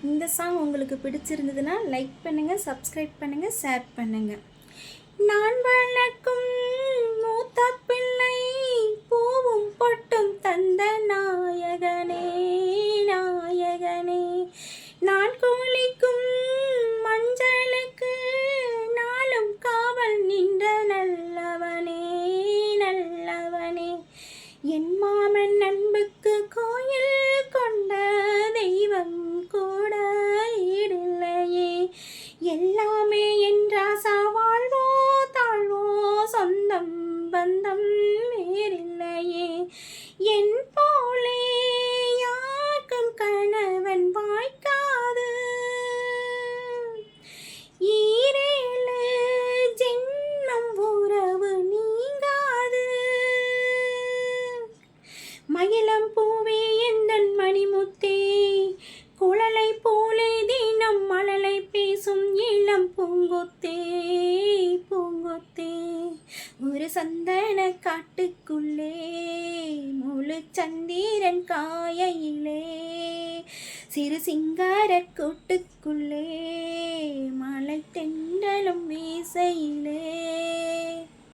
இந்த சாங் உங்களுக்கு பிடிச்சிருந்ததுன்னா லைக் பண்ணுங்கள், சப்ஸ்கிரைப் பண்ணுங்கள், ஷேர் பண்ணுங்கள். நான் வளர்க்கும் மூத்த பிள்ளை பூவும் பொட்டும் தந்த நாயகனே, நாயகனே. நான் குளிக்கும் மஞ்சளுக்கு நாளும் காவல் நின்ற நல்லவனே, நல்லவனே. என் மாமன் அன்புக்கு கோயில் கொண்ட தெய்வம் கூட ஈடில்லையே. எல்லாமே என் ராசா, வாழ்வோ தாழ்வோ சொந்தம் பந்தம் வேறில்லையே. என் போலே யாருக்கும் கணவன் வாய்க்காது, ஈரேழு ஜென்மம் உறவு நீங்காது. மயிலம் பூவே எந்தன் மணிமுத்தே, குழலை போலே தினம் மழலை பேசும் இளம் பூங்கொத்தே, பூங்கொத்தே. ஒரு சந்தன காட்டுக்குள்ளே முழு சந்திரன் காயையிலே, சிறு சிங்கார கூட்டுக்குள்ளே